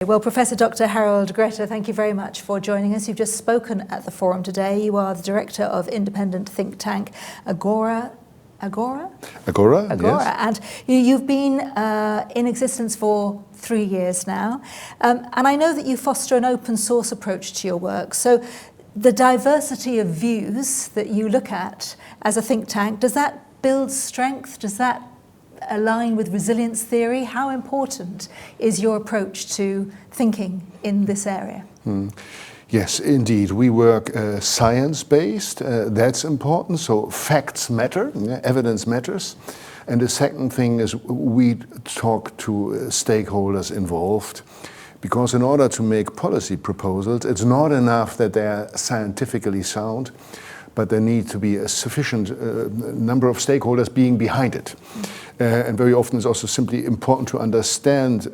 Well, Professor Dr. Harald Grethe, thank you very much for joining us. You've just spoken at the forum today. You are the director of independent think tank Agora. Yes. And you've been in existence for 3 years now. And I know that you foster an open source approach to your work. So the diversity of views that you look at as a think tank, does that build strength? Does that align with resilience theory? How important is your approach to thinking in this area? Yes, indeed. We work science-based. That's important. So facts matter, evidence matters. And the second thing is we talk to stakeholders involved, because in order to make policy proposals, it's not enough that they are scientifically sound, but there need to be a sufficient number of stakeholders being behind it. And very often it's also simply important to understand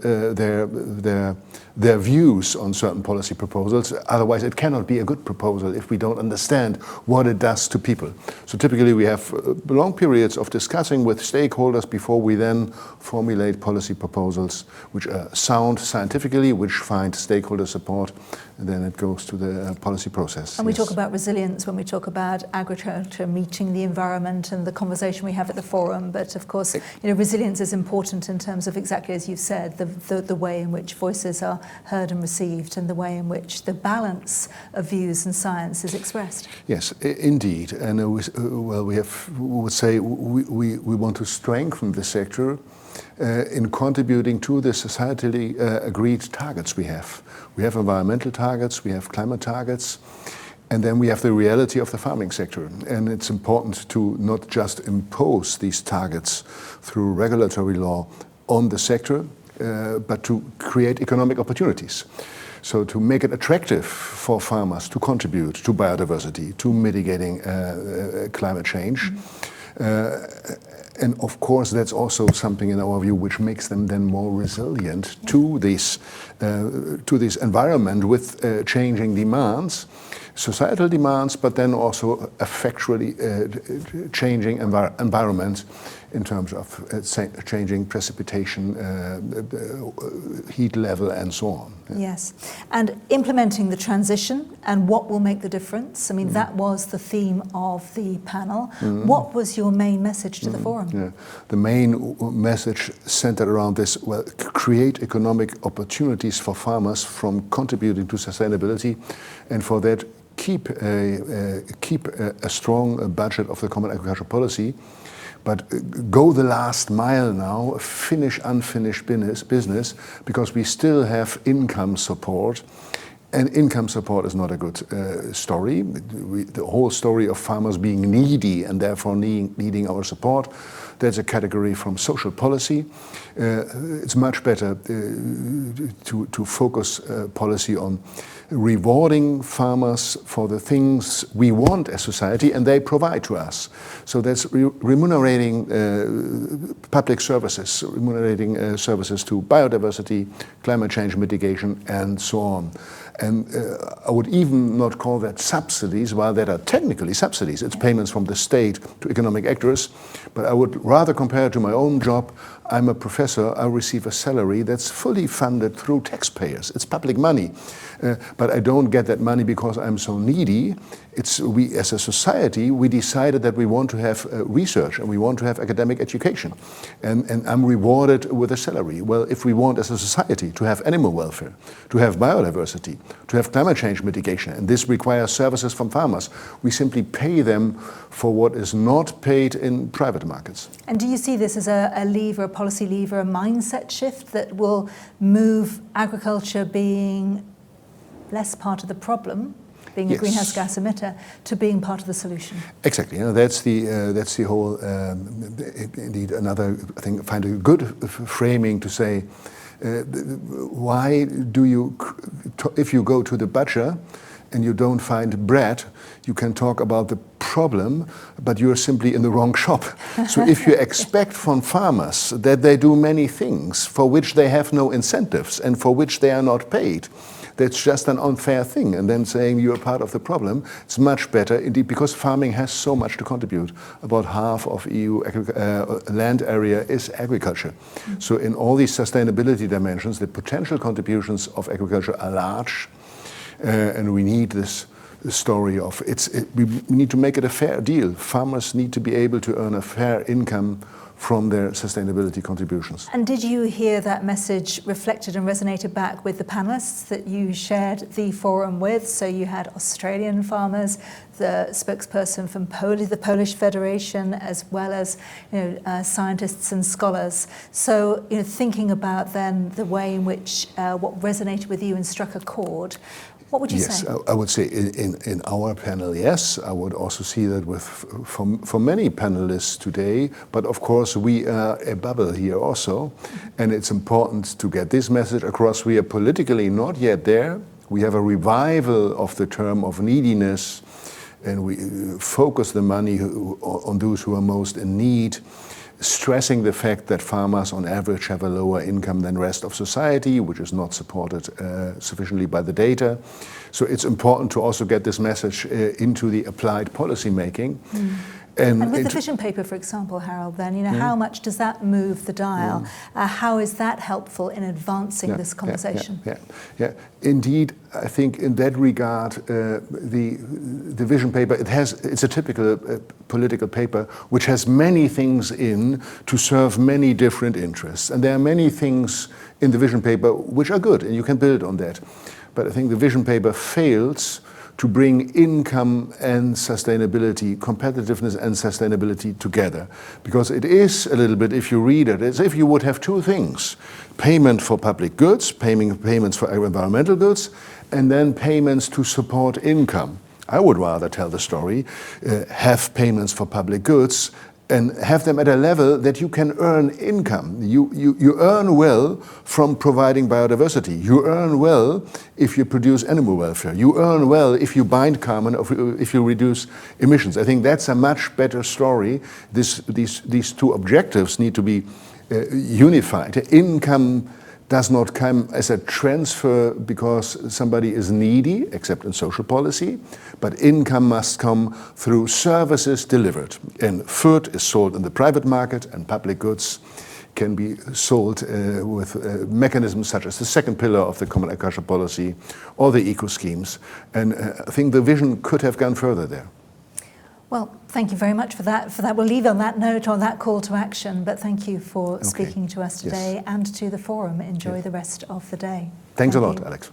their views on certain policy proposals. Otherwise it cannot be a good proposal if we don't understand what it does to people. So typically we have long periods of discussing with stakeholders before we then formulate policy proposals which are sound scientifically, which find stakeholder support, and then it goes to the policy process. And we talk about resilience when we talk about agriculture meeting the environment and the conversation we have at the forum, but of course resilience is important in terms of, exactly as you've said, the way in which voices are heard and received and the way in which the balance of views and science is expressed. Yes, indeed. And we would say we want to strengthen the sector in contributing to the societally agreed targets we have. We have environmental targets, we have climate targets, and then we have the reality of the farming sector. And it's important to not just impose these targets through regulatory law on the sector, but to create economic opportunities. So to make it attractive for farmers to contribute to biodiversity, to mitigating climate change. And of course, that's also something in our view which makes them then more resilient to this environment with changing demands, societal demands, but then also a factually changing environment in terms of changing precipitation, heat level, and so on. Yes, and implementing the transition and what will make the difference. I mean, that was the theme of the panel. What was your main message to the forum? Yeah. The main message centered around this: well, create economic opportunities for farmers from contributing to sustainability, and for that keep a strong budget of the Common Agricultural Policy. But go the last mile now, finish unfinished business, because we still have income support. And income support is not a good story. The whole story of farmers being needy and therefore needing our support, that's a category from social policy. It's much better to focus policy on rewarding farmers for the things we want as society and they provide to us. So that's remunerating public services, remunerating services to biodiversity, climate change mitigation, and so on. And I would even not call that subsidies, while that are technically subsidies. It's payments from the state to economic actors. But I would rather compare it to my own job. I'm a professor. I receive a salary that's fully funded through taxpayers. It's public money. But I don't get that money because I'm so needy. We, as a society, we decided that we want to have research and we want to have academic education. And I'm rewarded with a salary. Well, if we want as a society to have animal welfare, to have biodiversity, to have climate change mitigation, and this requires services from farmers, we simply pay them for what is not paid in private markets. And do you see this as a lever, a policy lever, a mindset shift that will move agriculture being less part of the problem, being a greenhouse gas emitter, to being part of the solution? Exactly. That's the whole. Indeed, another I think find a good framing to say. Why do you, if you go to the butcher and you don't find bread, you can talk about the problem, but you're simply in the wrong shop. So if you expect from farmers that they do many things for which they have no incentives and for which they are not paid, that's just an unfair thing. And then saying you're part of the problem, it's much better indeed, because farming has so much to contribute. About half of EU land area is agriculture. So in all these sustainability dimensions, the potential contributions of agriculture are large, and we need this story of we need to make it a fair deal. Farmers need to be able to earn a fair income from their sustainability contributions. And did you hear that message reflected and resonated back with the panelists that you shared the forum with? So you had Australian farmers, the spokesperson from the Polish Federation, as well as scientists and scholars. So thinking about then the way in which what resonated with you and struck a chord, what would you say? Yes, I would say in our panel, yes. I would also see that for many panelists today, but of course we are a bubble here also, and it's important to get this message across. We are politically not yet there. We have a revival of the term of neediness, and we focus the money on those who are most in need, stressing the fact that farmers on average have a lower income than the rest of society, which is not supported sufficiently by the data. So it's important to also get this message into the applied policy making. And with the vision paper, for example, Harald, then, how much does that move the dial? How is that helpful in advancing this conversation? Yeah. Indeed, I think in that regard, the vision paper, it's a typical political paper which has many things in to serve many different interests. And there are many things in the vision paper which are good, and you can build on that. But I think the vision paper fails to bring income and sustainability, competitiveness and sustainability together. Because it is a little bit, if you read it, as if you would have two things: payment for public goods, payments for environmental goods, and then payments to support income. I would rather tell the story, have payments for public goods and have them at a level that you can earn income. You earn well from providing biodiversity. You earn well if you produce animal welfare. You earn well if you bind carbon, or if you reduce emissions. I think that's a much better story. These two objectives need to be unified. Income does not come as a transfer because somebody is needy, except in social policy, but income must come through services delivered. And food is sold in the private market, and public goods can be sold with mechanisms such as the second pillar of the Common Agricultural Policy or the eco schemes. And I think the vision could have gone further there. Well, thank you very much for that. We'll leave on that note, on that call to action, but thank you for speaking to us today and to the forum. Enjoy the rest of the day. Thanks a lot, Alex.